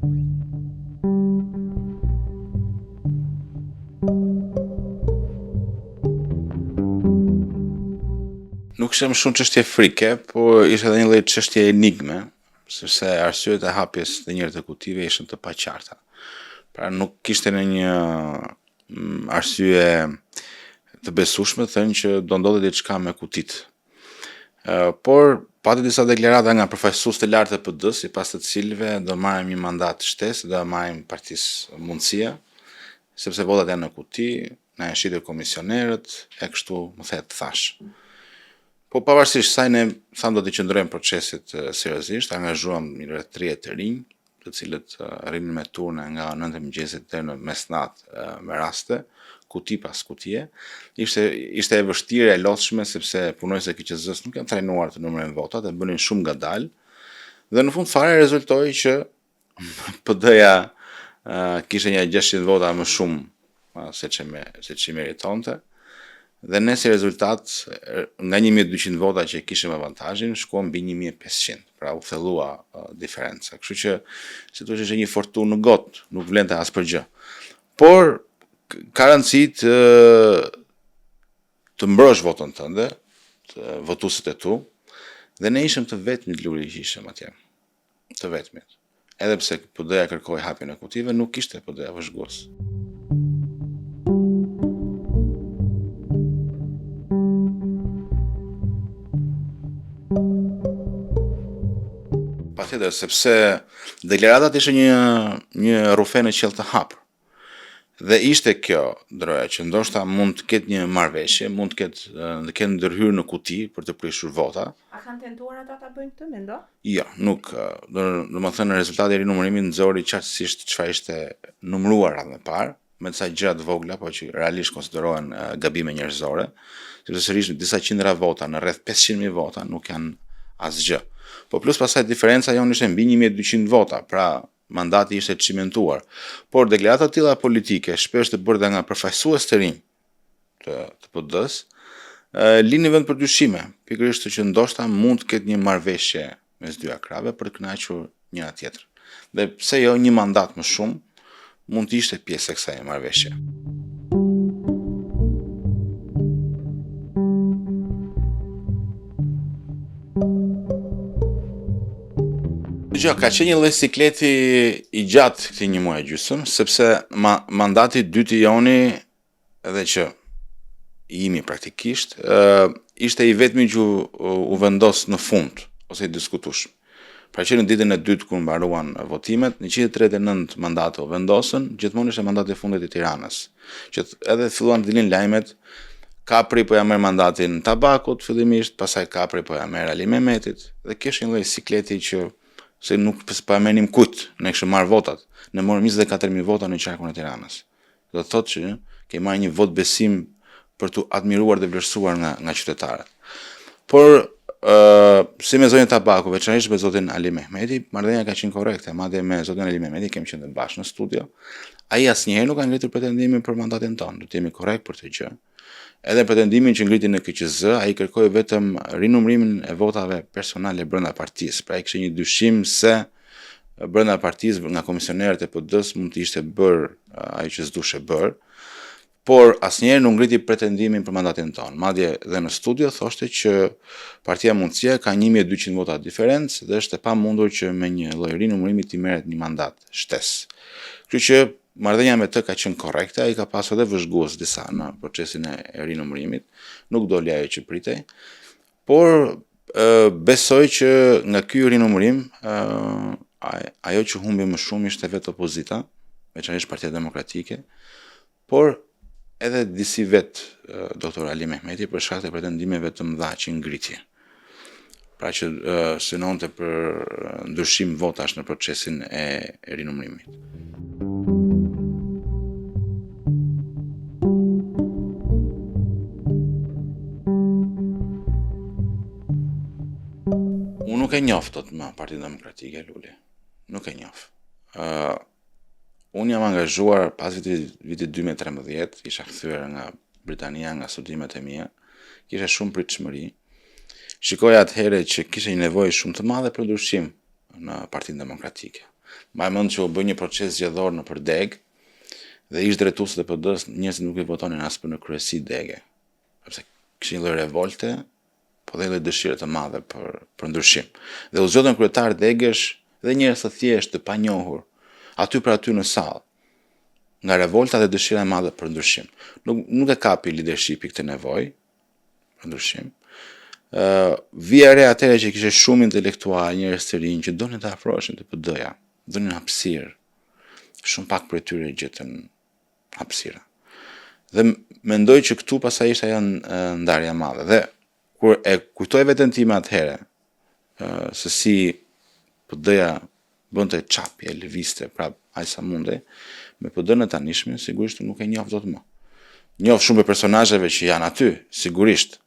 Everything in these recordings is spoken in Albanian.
Nuk ishte më shumë çështje frike, por ishte edhe një lloj çështje enigme, sepse arsyet e hapjes të njëjtë të kutive ishin të paqarta. Pra nuk kishte ndonjë arsye të besueshme të thënë që do ndodhte diçka me kutit. Por pati disa deklarata nga përfaqësues të lartë të PD-s, sipas të cilëve do marrim një mandat shtesë, do marrim partisë mundësia, sepse votat janë në kuti, na e shitur komisionerët, e kështu më the thash. Po pavarësisht saj ne thamë do të qëndrojmë procesit seriozisht, angazhuam rreth 30 të rinj, të cilët rrinin me turne nga 9 e mëngjesit deri në mesnatë me raste, kuti pas kutie. Ishte e vështirë, e lodhshme sepse punojësit e KQZ-s nuk janë trajnuar të numërojnë votat, e bënin shumë ngadalë. Dhe në fund fare rezultoi që PD-ja kishte një 600 vota më shumë se që meritonte. Dhe ne si rezultat, nga 1200 vota që kishim avantazhin, shkuam mbi 1500, pra u thellua diferenca. Kështu që sigurisht është një fortunë got, nuk vlente as për gjë. Por ka rëndësi të mbrosh votën tënde, të votuesit e tu, dhe ne ishim të vetmit luri që ishim atje. Të vetmit. Edhe pse PD-ja kërkoi hapjen e kutive, nuk ishte PD-ja vëzhgues. Patjetër, sepse deklaratat ishte një rufe në qiell të hapur. Dhe ishte kjo droja që ndoshta mund të ketë një marrëveshje, mund të ketë ndërhyrë në kuti për të prishur vota. A kanë tentuar ata ta bëjnë këtë, mendo? Jo, nuk. Domethënë rezultati i rinumërimit nxori qartësisht çfarë ishte numëruar radhën e parë, me disa gjëra të vogla, por që realisht konsiderohen gabime njerëzore, sepse sërish disa qindra vota në rreth 500.000 vota nuk janë asgjë. Po plus pasaj diferenca jonë ishte mbi 1200 vota, pra mandati ishte çimentuar. Por deklarata të tilla politike, shpesh të bërë nga përfaqësues të rinj të PD-s, lini vend për dyshime, pikërisht që ndoshta mund të ketë një marrëveshje mes dy akrave për të kënaqur njëra tjetrën. Dhe pse jo një mandat më shumë, mund të ishte pjesë e kësaj marrëveshje. Gjë, ka qenë një lloj sikleti i gjatë këtij një muaji gjysmë, sepse mandati i dytë i joni, edhe që imi praktikisht, ishte i vetmi që u vendos në fund ose i diskutueshëm. Pra që në ditën e dytë kur mbaruan votimet, 139 mandate u vendosën, gjithmonë ishte mandati i fundit i Tiranës. Që edhe filluan të dilin lajmet, Kapri po ja merr mandatin Tabakut fillimisht, pastaj Kapri po ja merr Ali Mehmetit, dhe kishte një lloj sikleti që se nuk pa merrnim kujt, ne kishim marrë votat. Ne morëm 24.000 vota në qarkun e Tiranës. Do të thotë që kemi marrë një vot besim për të admiruar dhe vlerësuar nga qytetarët. Por si me zotin Tabaku, veçanërisht me zotin Ali Mehmeti, marrëdhënia ka qenë korrekte, madje me zotin Ali Mehmeti kemi qenë bashkë në studio. Ai asnjëherë nuk ka ngritur pretendimin për mandatin tonë, do të jemi korrekt për të gjë. Edhe pretendimin që ngriti në KQZ, ai kërkoi vetëm rinumërimin e votave personale brenda partisë. Pra ai kishte një dyshim se brenda partisë nga komisionerët e PD-s mund të ishte bërë ajo që s'duhej bërë, por asnjëherë nuk ngriti pretendimin për mandatin tonë. Madje edhe në studio thoshte që Partia Mundësia ka 1200 vota diferencë dhe është e pamundur që me një lloj rinumërimi të merret një mandat shtesë. Kështu që marrëdhënia me të ka qenë korrekte, ai ka pasur edhe vëzhgues disa në procesin e rinumërimit, nuk doli ajo që pritej, por besoj që nga ky rinumërim ajo që humbi më shumë ishte vetë opozita, veçanërisht Partia Demokratike, por edhe disi vetë doktor Ali Mehmeti për shkak të pretendimeve të mëdha që ngriti. Pra që synonte për ndryshim votash në procesin e rinumërimit. Unë nuk e njoh dot më Partinë Demokratike, Luli. Nuk e njoh. Unë jam angazhuar pas vitit 2013, isha kthyer nga Britania, nga studimet e mia, kisha shumë pritshmëri. Shikoja atëherë që kishte një nevojë shumë të madhe për ndryshim në Partinë Demokratike. Mbaj mend që u bë një proces zgjedhor nëpër Deg dhe ish drejtuesët e PD-s njerëzit nuk i votonin as për në kryesi Dege. Sepse kishin një lloj revolte, po dhe një lloj dëshire të madhe për ndryshim. Dhe u zgjodhen kryetar Degësh dhe njerëz të thjeshtë, të panjohur, aty për aty në sallë, nga revolta dhe dëshira e madhe për ndryshim. Nuk e kapi leadershipi këtë nevojë për ndryshim. Vija e re atëherë që kishte shumë intelektual, njerëz të rinj që donin të afroheshin te PD-ja, donin hapësirë. Shumë pak prej tyre gjetën hapësira. Dhe mendoj që këtu pastaj ishte ajo ndarja e madhe. Dhe kur e kujtoj veten time atëherë, se si PD-ja bënte çapje, lëvizte prap aq sa mundej, me PD-n e tanishme sigurisht nuk e njoh dot më. Njoh shumë për personazheve që janë aty, sigurisht.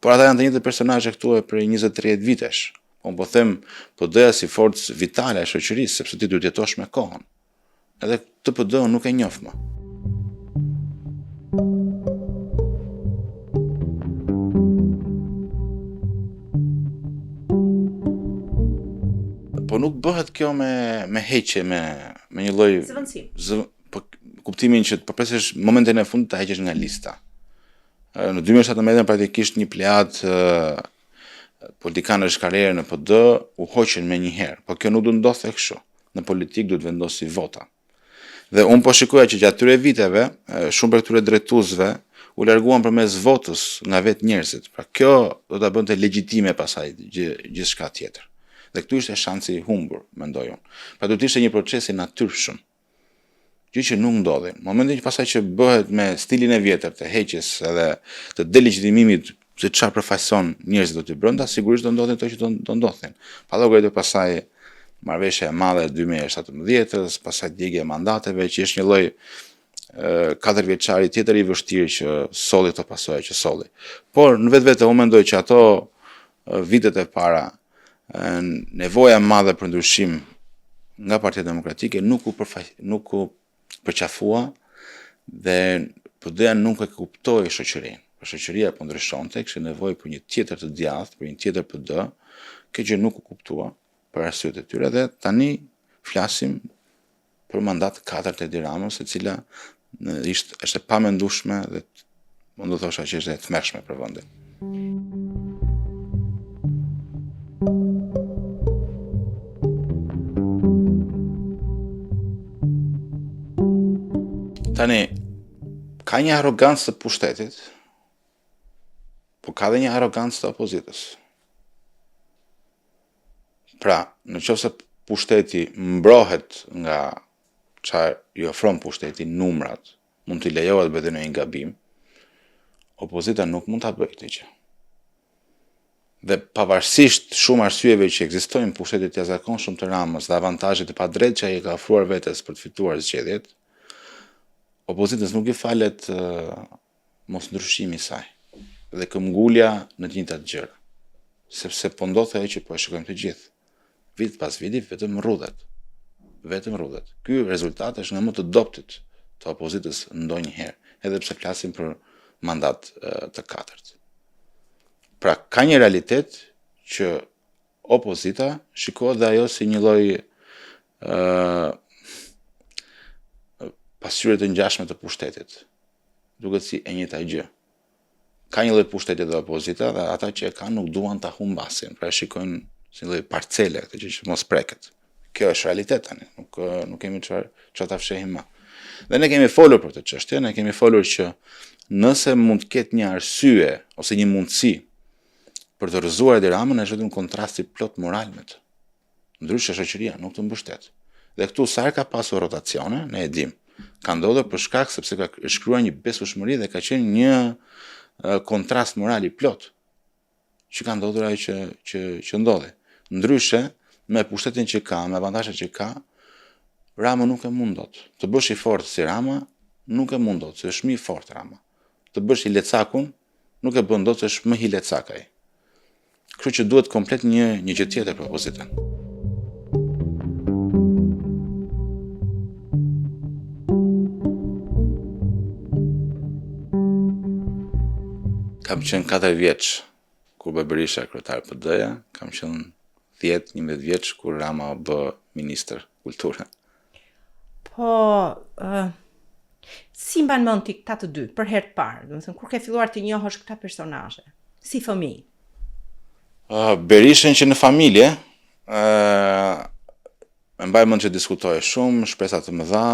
Por ata janë të njëjtë personazhe këtu e prej 20-30 vitesh. Unë po them PD-ja si forcë vitale e shoqërisë, sepse ti duhet jetosh me kohën. Edhe këtë PD-n nuk e njoh më. Po nuk bëhet kjo me heqje, me një lloj Zëvendësim. po kuptimin që të përpresësh momentin e fundit ta heqësh nga lista. Në 2017 praktikisht një plejad politikanësh karrierë në PD u hoqën me një herë, po kjo nuk do ndodhte kështu. Në politikë duhet vendosi vota. Dhe unë po shikoja që gjatë këtyre viteve, shumë për këtyre drejtuesve u larguan përmes votës nga vetë njerëzit. Pra kjo do ta bënte legjitime pasaj gjithçka tjetër. Dhe këtu ishte shansi i humbur, mendoj unë. Pra duhet ishte një proces i natyrshëm. Gjë që nuk ndodhi. Në momentin që pasaj që bëhet me stilin e vjetër të heqjes edhe të delegjitimimit se çfarë përfaqëson njerëzit do të brenda, sigurisht do ndodhin ato që do ndodhin. Pa llogaritë pasaj marrëveshja e madhe e 2017-s, pasaj djegja e mandateve, që është një lloj 4 vjeçari tjetër i vështirë që solli këto pasoja që solli. Por në vetvete unë mendoj që ato vitet e para nevoja e madhe për ndryshim nga Partia Demokratike nuk u përqafua dhe PD-ja nuk e kuptoi shoqërinë. Shoqëria po ndryshonte, kishte nevojë për një tjetër të djathtë, për një tjetër PD, kjo gjë nuk u kuptua për arsyet e tyre dhe tani flasim për mandat 4 të Edi Ramës, e cila është e pamendueshme dhe mund të thosha që është e tmerrshme për vendin. Tani, ka një arrogancë të pushtetit, po ka dhe një arrogancë të opozitës. Pra, në qoftë se pushteti mbrohet nga çfarë i ofron pushteti, numrat, mund t'i lejohet bëjë në një gabim, opozita nuk mund ta bëjë këtë gjë. Dhe pavarësisht shumë arsyeve që ekzistojnë pushtetit të jashtëzakonshëm të Ramës dhe avantazhet e padrejtë që ai ka ofruar vetes për të fituar zgjedhjet, opozitës nuk i falet mos ndryshimi i saj dhe këmbgulja në të njëjtat gjëra. Sepse po ndodh ajo që po e shikojmë të gjithë. Vit pas viti vetëm rrudhet. Vetëm rrudhet. Ky rezultat është nga më të dobtit të opozitës ndonjëherë, edhe pse flasim për mandat të katërt. Pra ka një realitet që opozita shikohet dhe ajo si një lloj pasqyre të ngjashme të pushtetit. Duket si e njëjta gjë. Ka një lloj pushteti dhe opozita dhe ata që e kanë nuk duan ta humbasin, pra e shikojnë si një lloj parcele këtë gjë që mos preket. Kjo është realitet tani, nuk kemi çfarë ta fshehim më. Dhe ne kemi folur për këtë çështje, ne kemi folur që nëse mund të ketë një arsye ose një mundësi për të rrëzuar Edi Ramën, është vetëm kontrasti plot moral me të. Ndryshe shoqëria nuk të mbështet. Dhe këtu sa herë ka pasur rotacione, ne e dim, ka ndodhur për shkak sepse ka shkruar një besueshmëri dhe ka qenë një kontrast moral i plot që ka ndodhur ajo që ndodhi. Ndryshe, me pushtetin që ka, me avantazhet që ka, Rama nuk e mund dot. Të bësh i fortë si Rama, nuk e mund dot, se është më i fortë Rama. Të bësh i lecakun, nuk e bën dot, se është më i lecak ai. Kështu që duhet komplet një gjë tjetër për opozitën. Kam qenë 4 vjeç kur bë Berisha kryetar PD-ja, kam qenë 10-11 vjeç kur Rama bë ministër kulturë. Po, si mban mend ti këta të dy për herë të parë? Do të thënë kur ke filluar të njohësh këta personazhe, si fëmijë? Berishën që në familje, më mbaj mend që diskutoj shumë, shpresa të mëdha,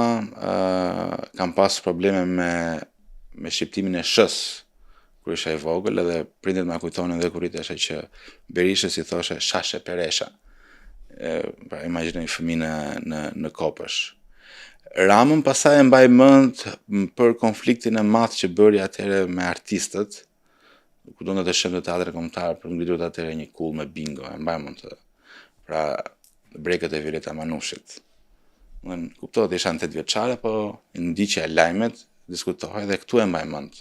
kam pas probleme me shqiptimin e shës kur isha i vogël, edhe prindërit ma kujtonin edhe kur rritesha që Berishës i thoshe shashe peresha. Pra imagjino një fëmijë në Kopësh. Ramën pasaj e mbaj mend për konfliktin e madh që bëri atëherë me artistët, ku do të shem të teatrit kombëtar për ngritur atëherë një kull me bingo, e mbaj mend të. Pra brekët e Violeta Manushit. Kuptohet isha 8 vjeçare, po në ndiqja e lajmet diskutohej dhe këtu e mbaj mend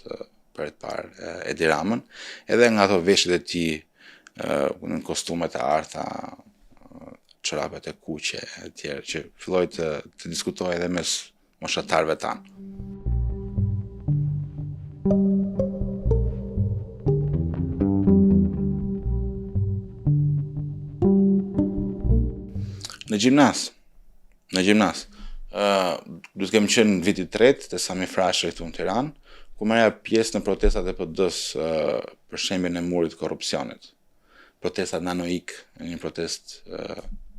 për të parë Edi Ramën, edhe nga ato veshjet e tij, në kostumet e arta, çorapet e kuqe e tjerë që filloi të diskutohej edhe mes moshatarëve tanë. Në gjimnas. Du të kemi qenë në vitit 3 të Sami Frashëri këtu në Tiranë, ku merja pjesë në protestat e PD-s për shembjen e murit të korrupsionit. Protestat Nanoik, një protest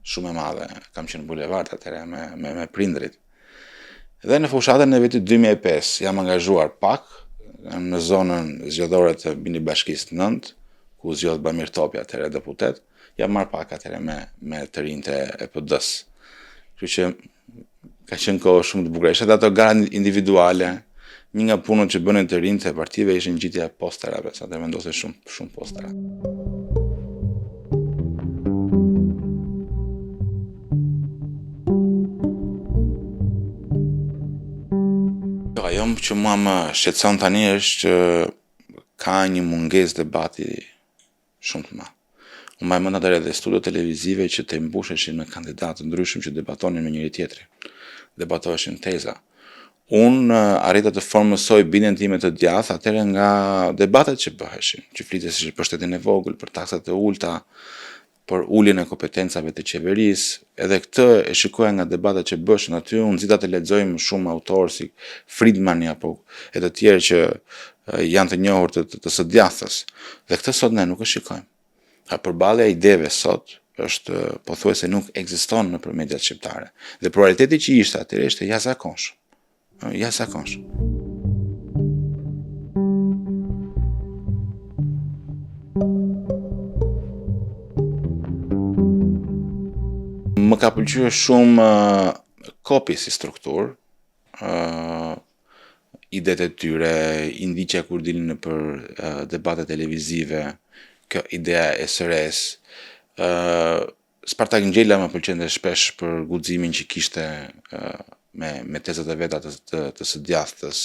shumë e madhe, kam qenë në bulevard atëherë me prindrit. Dhe në fushatën e vitit 2005 jam angazhuar pak në zonën zgjedhore të Bini Bashkisë 9, ku zgjodh Bamir Topi atëherë deputet, jam marrë pak atëherë me të rinjtë e PD-s. Kështu që ka qenë kohë shumë të bukura. Ishte ato gara individuale, një nga punët që bënin të rinjtë e partive ishin ngjitja e posterave, sa të vendosej shumë postera. Ajo që mua më shqetëson tani është që ka një mungesë debati shumë të madh. Unë mbaj mend atëherë edhe studio televizive që të mbusheshin me kandidatë ndryshëm që debatonin me njëri tjetrin. Debatoheshin teza. Unë arrita të formësoj bindjen time të djathtë atëherë nga debatet që bëheshin, që fliteshin për shtetin e vogël, për taksat e ulta, për uljen e kompetencave të qeverisë, edhe këtë e shikoja nga debatet që bëshin aty, unë nxita të lexoj më shumë autorë si Friedmani apo e të tjerë që janë të njohur të së djathtës. Dhe këtë sot ne nuk e shikojmë. Përballja e ideve sot është pothuajse nuk ekziston nëpër mediat shqiptare. Dhe pluraliteti që ishte atëherë ishte jashtëzakonshëm. Jashtëzakonshëm. Më ka pëlqyer shumë Kopi si strukturë, idetë e tyre, i ndiqja kur dilin nëpër debate televizive, kjo idea e SRS. Spartak Ngjela më pëlqente shpesh për guximin që kishte me tezat e veta të së djathtës.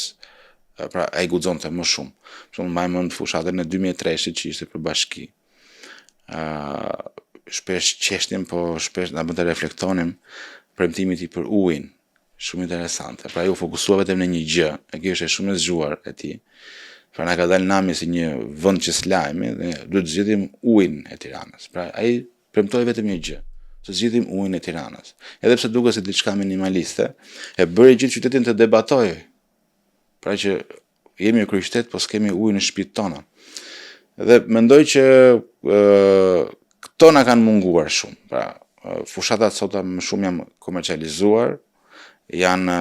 Pra ai guxonte më shumë. Për shembull mbaj mend fushatën e 2003-shit që ishte për bashki. Shpesh qeshtim, po shpesh na bën të reflektonim premtimit i për ujin. Shumë interesante. Pra ai u fokusua vetëm në një gjë, e kjo ishte shumë e zgjuar e tij. Pra na ka dalë nami si një vend që s'lajmi dhe duhet të zgjidhim ujin e Tiranës. Pra ai premtoi vetëm një gjë, të zgjidhim ujin e Tiranës. Edhe pse duket si diçka minimaliste, e bëri gjithë qytetin të debatojë. Pra që jemi në kryeqytet, po s'kemi ujë në shtëpitë tona. Dhe mendoj që këto na kanë munguar shumë. Pra fushatat sot më shumë janë komercializuar, janë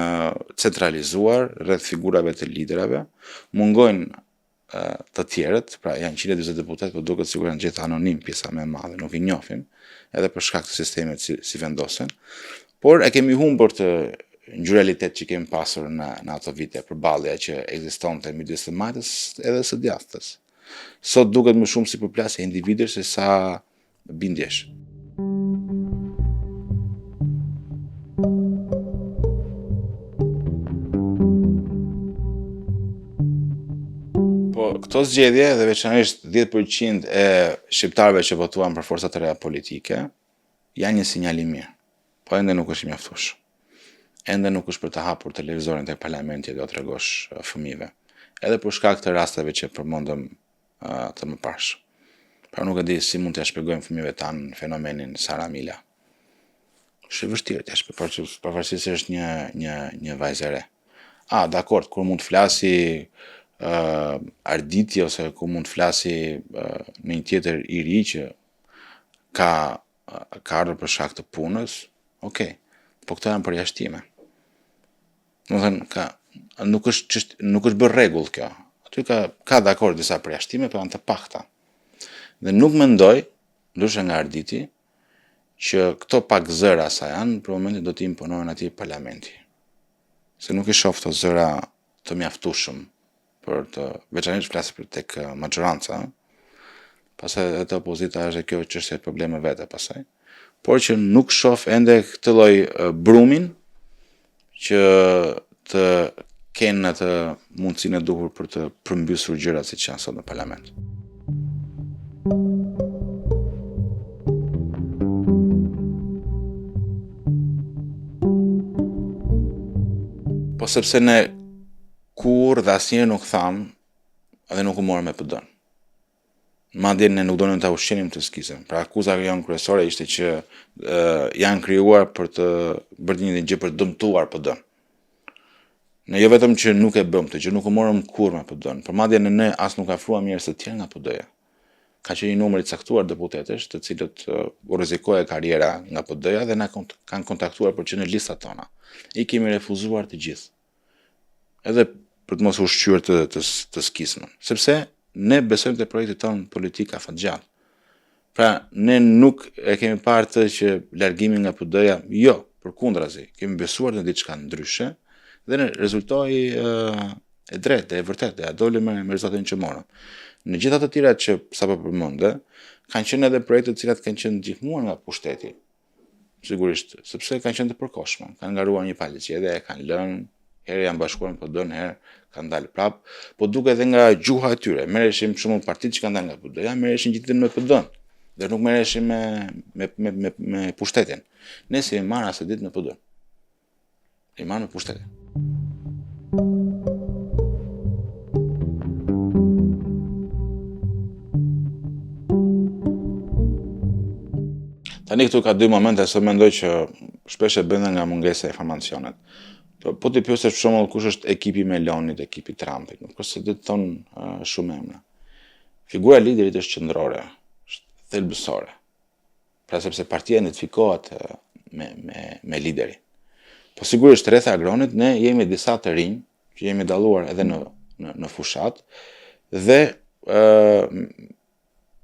centralizuar rreth figurave të liderave, mungojnë të tjerët, pra janë 140 deputet, por duket sikur janë gjithë anonim pjesa më e madhe, nuk i njohim, edhe për shkak të sistemit si vendosen. Por e kemi humbur të ngjyralitet që kemi pasur në ato vite, përballja që ekzistonte midis së majtës edhe së djathtës. Sot duket më shumë si përplasje e individësh se sa bindjesh. Këto zgjedhje dhe veçanërisht 10% e shqiptarëve që votuan për forcat e reja politike janë një sinjal i mirë, po ende nuk është i mjaftueshëm. Ende nuk është për të hapur televizorin tek parlamenti dhe do t'tregosh fëmijëve. Edhe për shkak të rasteve që përmendëm të mëparshëm. Pra nuk e di si mund t'ia shpjegojmë fëmijëve tanë fenomenin Sara Mila. është e vështirë tash, pavarësisht se është një vajzë e re. Dakord, kur mund të flasi Arditi ose kur mund të flasi në një tjetër i ri që ka ardhur për shkak të punës, okay. Po këto janë përjashtime. Domethënë nuk është bërë rregull kjo. Aty ka dakord disa përjashtime, por janë të pakta. Dhe nuk mendoj, ndryshe nga Arditi, që këto pak zëra sa janë, për momentin do t'i imponohen atij parlamenti. Se nuk i shoh këto zëra të mjaftueshëm për të veçanërisht flas për tek maxhoranca. Pastaj edhe opozita është kjo çështje e probleme vete pastaj. Por që nuk shoh ende këtë lloj brumin që të kenë atë mundësinë e duhur për të përmbysur gjërat siç janë sot në parlament. Po sepse ne kur dhe asnjëherë nuk tham dhe nuk u morëm me PD-n. Madje ne nuk donim ta ushqenim të skizën. Pra akuza jonë kryesore ishte që janë krijuar për të bërë një gjë për të dëmtuar PD-n. Ne jo vetëm që nuk e bëm të gjë, nuk u morëm kurrë me PD-n, por madje ne as nuk afruam njerëz të tjerë nga PD-ja. Ka qenë një numër i caktuar deputetësh, të cilët u rrezikohej karriera nga PD-ja dhe na kanë kontaktuar për që në listat tona. I kemi refuzuar të gjithë. Edhe për të mos ushqyer të skismën, sepse ne besojmë te projekti ton politik afatgjat. Pra ne nuk e kemi parë të që largimi nga PD-ja, jo, përkundrazi, kemi besuar në diçka ndryshe dhe ne rezultoi e drejtë, e vërtetë, ja doli me rezultatin që morëm. Në gjitha të tjerat që sapo përmendë, kanë qenë edhe projekte të cilat kanë qenë ndihmuar nga pushteti. Sigurisht, sepse kanë qenë të përkohshme, kanë ngaruar një palë zgjedhje, kanë lënë, herë janë bashkuar me PD-n, herë kanë dalë prap, po duke edhe nga gjuha e tyre, merreshim për shembull partitë që kanë dalë nga PD-ja, merreshin gjithë me PD-n, dhe nuk merreshin me pushtetin. Ne si e marrë asë ditë me PD-n. E marrë me pushtetin. Tani këtu ka dy momente se mendoj që shpesh e bënden nga mungesa e informacionet. Po t'i pyesësh për shembull kush është ekipi Melonit, ekipi Trumpit, nuk është se do të thonë shumë emra. Figura e liderit është qendrore, është thelbësore. Pra sepse partia identifikohet me liderin. Po sigurisht rreth Agronit ne jemi disa të rinj që jemi dalluar edhe në fushat dhe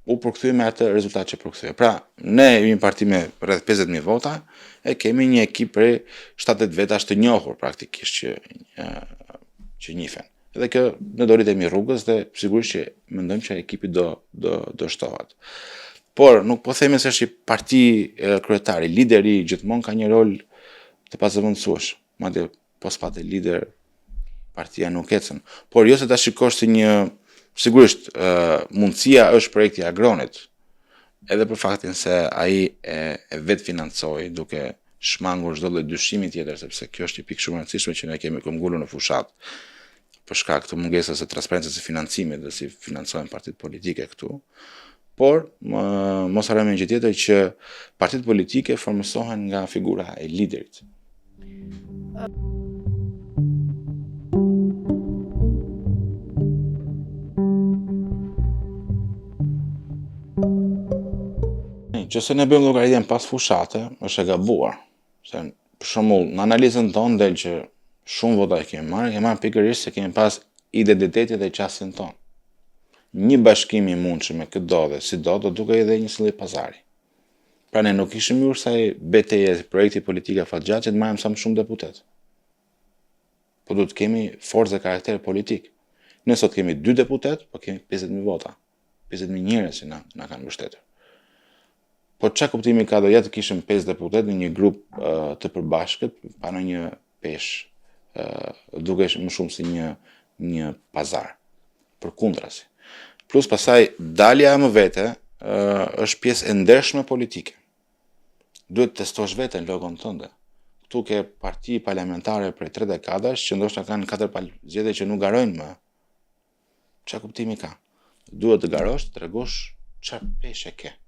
u përkthye me atë rezultat që përkthye. Pra, ne jemi një parti me rreth 50.000 vota e kemi një ekip prej 7-8 vetash të njohur praktikisht që njihen. Edhe kjo ne do rritemi rrugës dhe sigurisht që mendojmë që ekipi do shtohet. Por nuk po themi se është një parti kryetari, lideri gjithmonë ka një rol të pazëvendësueshëm. Madje po s'patë lider partia nuk ecën. Por jo se ta shikosh si një sigurisht, mundësia është projekti Agronit, edhe për faktin se ai e vetë financoi duke shmangur çdo lloj dyshimi tjetër, sepse kjo është një pikë shumë e rëndësishme që ne kemi ngulur në fushat për shkak të mungesës së transparencës së financimit dhe si financohen partitë politike këtu. Por mos harrojmë një gjë tjetër që partitë politike formosohen nga figura e liderit. Nëse ne bëjmë llogaritjen pas fushate, është e gabuar. Se për shembull, në analizën tonë del që shumë vota e kemi marrë pikërisht se kemi pas identitetin dhe qasjen tonë. Një bashkim i mundshëm me këtë dhe si do duke edhe një lloj pazari. Pra ne nuk ishim mirë sa betejë projekti politik afatgjat që të marrim sa më shumë deputet. Po duhet kemi forcë dhe karakter politik. Ne sot kemi 2 deputet, po kemi 50.000 vota. 50.000 njerëz që na kanë mbështetur. Po çka kuptimi ka do ja të kishim 5 deputet në një grup të përbashkët, pa në një peshë, dukesh më shumë si një pazar. Përkundrazi. Plus pasaj dalja më vete është pjesë e ndershme politike. Duhet të testosh veten logon tënde. Ktu ke parti parlamentare prej 3 dekadash që ndoshta kanë 4 palë zgjedhje që nuk garojnë më. Çka kuptimi ka? Duhet të garosh, të tregosh çfarë peshë ke.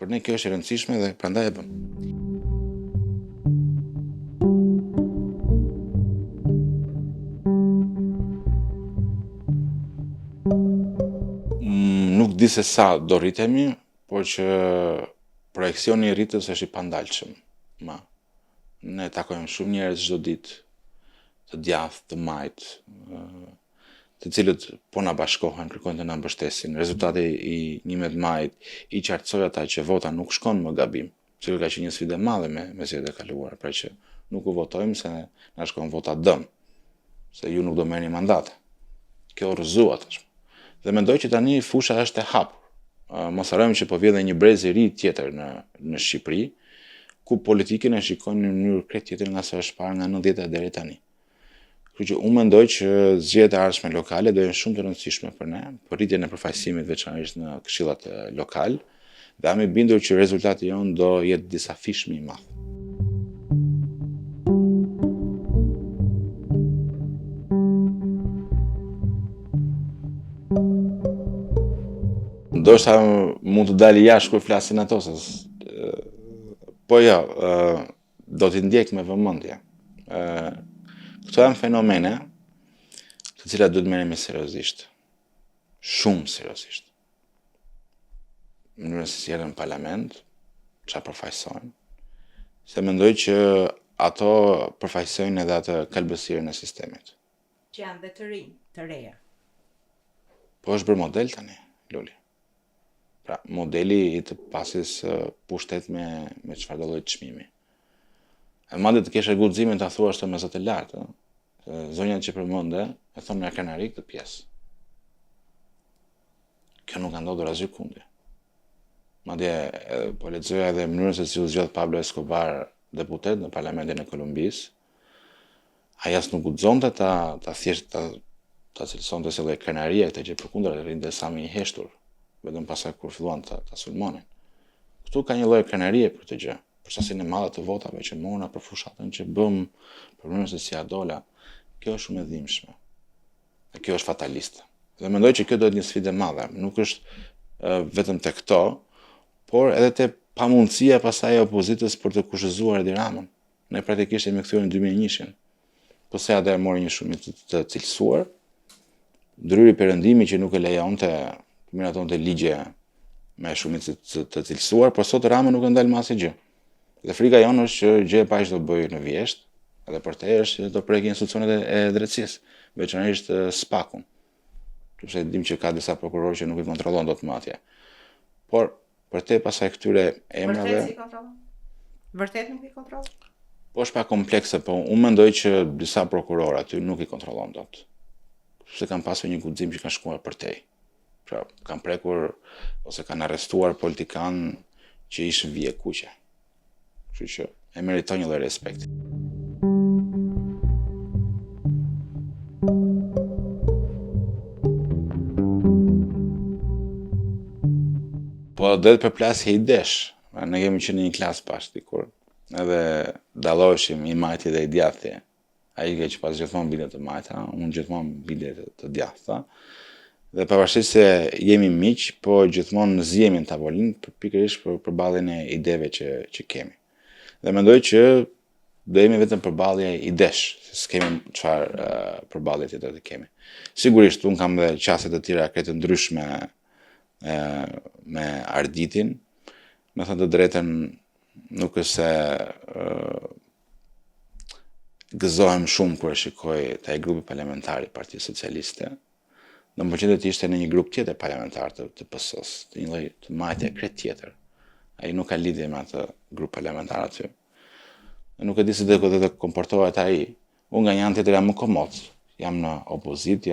Për ne kjo është e rëndësishme dhe prandaj e bëm. di se sa do rritemi, por që projekcioni i rritës është i pandalshëm. Ne takojmë shumë njerëz çdo ditë, të djathtë, të majt, të cilët po na bashkohen, kërkojnë të na mbështesin. Rezultati i 11 majit i qartësoi ata që vota nuk shkon më gabim, që ka qenë një sfidë e madhe me zgjedhjet e kaluara, pra që nuk u votojmë se na shkon vota dëm, se ju nuk do merrni mandate. Kjo rrëzua tash. Dhe mendoj që tani fusha është e hapur. Mos harrojmë që po vjen edhe një brez i ri tjetër në Shqipëri, ku politikën e shikojnë në mënyrë krejt tjetër nga sa është parë nga 90-ta deri tani. Kështu që unë mendoj që zgjedhjet e ardhshme lokale do jenë shumë të rëndësishme për ne, për rritjen e përfaqësimit veçanërisht në këshillat lokal, dhe jam i bindur që rezultati jon do jetë disa fishmë i madh. Ndoshta mund të dalë jashtë kur flasin ato, po jo, do t'i ndjek me vëmendje. Këto janë fenomene të cilat duhet merremi seriozisht. Shumë seriozisht. Mënyrën se si erdhën në parlament, çfarë përfaqësojnë. Se mendoj që ato përfaqësojnë edhe atë kalbësirën e sistemit. Që janë dhe të rinj, të reja. Po është bërë model tani, Luli. Pra, modeli i të pasis pushtet me çfarëdo lloj çmimi. E madje të kesh guximin ta thuash të me zot të lartë, zonjat që përmende e thonë me kanari këtë pjesë. Kjo nuk ka ndodhur asgjë kundi. Madje po lexoja edhe mënyrën se si u zgjodh Pablo Escobar deputet në Parlamentin e Kolumbisë. Ai as nuk guxonte ta thjesht ta cilësonte si lloj kanarie këtë gjë, përkundër rinte sa më i heshtur, vetëm pasaj kur filluan ta sulmonin. Këtu ka një lloj kanarie për këtë gjë, për sasinë e madhe të votave që morna për fushatën që bëm, për mënyrën se si ja dola. Kjo është shumë e dhimbshme. Dhe kjo është fataliste. Dhe mendoj që kjo do të një sfidë e madhe. Nuk është vetëm te këto, por edhe te pamundësia pasaj e opozitës për të kushëzuar Edi Ramën. Ne praktikisht jemi kthyer në 2001-shin. Po se atëherë mori një shumicë të cilësuar, ndryri perëndimi që nuk e lejonte të miratonte ligje me shumicë të cilësuar, por sot Rama nuk e ndal më asgjë. Dhe frika jonë është që gjë e paqë do bëjë në vjesht, edhe për te është do preki institucionet e drejtësisë, veçanërisht SPAK-un. Sepse dim që ka disa prokurorë që nuk i kontrollon dot më atje. Por për te pasaj këtyre emrave. Vërtet si kontrollon? Vërtet nuk i kontrollon? Po është pak komplekse, po unë mendoj që disa prokurorë aty nuk i kontrollon dot. Se kanë pasur një guxim që kanë shkuar për te. Pra, kanë prekur ose kanë arrestuar politikan që ishin vije kuqe. Kështu që e meriton një lloj respekti. Po dhe të përplasje i desh. Ne kemi qenë në një klasë bashkë dikur. Edhe dalloheshim i majti dhe i djathti. Ai që pas gjithmonë bile të majta, unë gjithmonë bile të djathta. Dhe pavarësisht se jemi miq, po gjithmonë zihemi në tavolinë pikërisht për përballjen e ideve që kemi. Dhe mendoj që do jemi vetëm përballje idesh, se s'kemi çfarë përballje tjetër të kemi. Sigurisht unë kam dhe qaste të tjera krejt të ndryshme me Arditin. Me thënë të drejtën, nuk është se gëzohem shumë kur e shikoj te ai grupi parlamentar i Partisë Socialiste. Do më pëlqente të ishte në një grup tjetër parlamentar të PS-s, të një lloj të majtje krejt tjetër. Ai nuk ka lidhje me atë grup parlamentar aty. Dhe nuk e di se do të komportohet ai. Unë nga një anë tjetër jam më komod. Jam në opozit,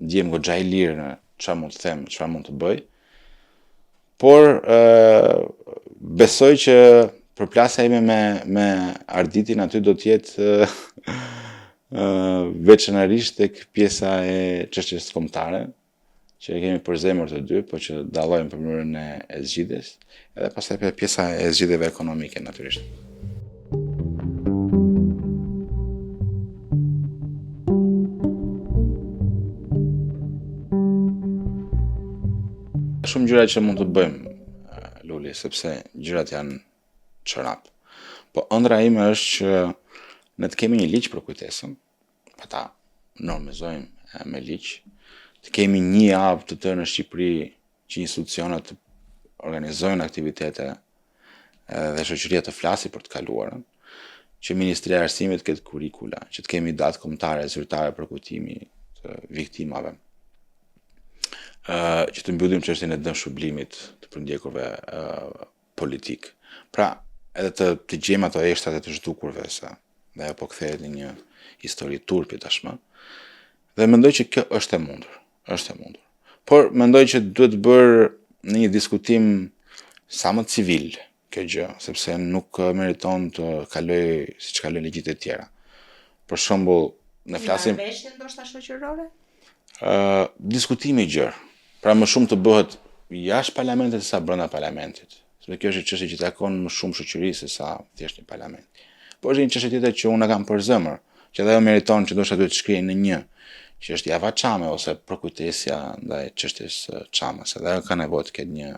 ndjem goxha i lirë në çfarë mund të them, çfarë mund të bëj. Por besoj që përplasja ime me Arditin aty do të jetë veçanërisht tek pjesa e çështjes kombëtare, që e kemi për zemër të dy, po që dallojmë për mënyrën e zgjidhjes, edhe pastaj pjesa e zgjidhjeve ekonomike natyrisht. Shumë gjëra që mund të bëjmë, Luli, sepse gjërat janë çorap. Po ëndra ime është që ne të kemi një ligj për kujtesën, pa ta normizojmë me ligj, të kemi një javë të tërë në Shqipëri që institucionet të organizojnë aktivitete dhe shoqëria të flasi për të kaluarën, që Ministria e Arsimit ketë kurrikula, që të kemi datë kombëtare zyrtare për kujtimi të viktimave, që të mbyllim çështjen e dëmshpërblimit të përndjekurve politik. Pra, edhe të gjejmë ato eshtat e të zhdukurve se dhe ajo po kthehet në një histori turpi tashmë. Dhe mendoj që kjo është e mundur. Por mendoj që duhet bërë në një diskutim sa më civil kjo gjë, sepse nuk meriton të kaloj siç kalojnë ligjit e tjera. Për shembull, ne flasim marrëveshje ndoshta shoqërore? Diskutimi i gjerë. Pra më shumë të bëhet jashtë parlamentit se sa brenda parlamentit. Sepse kjo është çështje që takon më shumë shoqëri se sa thjesht një parlament. Po është një çështje tjetër që unë kam për zëmër, që edhe ajo meriton që ndoshta duhet të shkrihej në një, që është java Çame ose përkujtesja ndaj çështjes së Çamës. Edhe ajo ka nevojë të ketë një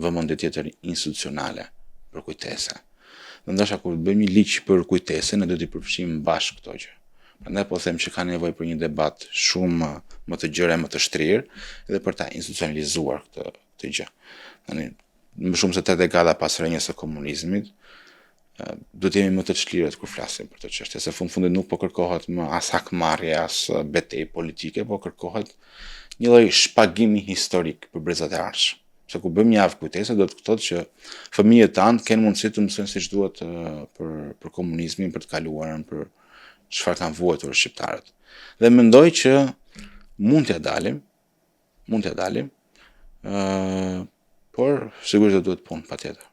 vëmendje tjetër institucionale për kujtese. Dhe ndoshta kur të bëjmë një ligj për kujtesën, ne do t'i përfshijmë bashkë këto gjë. Prandaj po them që ka nevojë për një debat shumë më të gjerë e më të shtrirë edhe për ta institucionalizuar këtë gjë. Tani më shumë se 8 dekada pas rënjes së komunizmit, do të jemi më të çlirët kur flasim për këtë çështje, se fundit nuk po kërkohet më as hakmarrje, as betejë politike, po kërkohet një lloj shpagimi historik për brezat e ardhshëm. Se ku bëjmë javë kujtese, do të thotë që fëmijët tanë kanë mundësi të mësojnë siç duhet për komunizmin, për të kaluarën, për çfarë kanë vuajtur shqiptarët. Dhe mendoj që mund t'ja dalim, por sigurisht do duhet punë patjetër.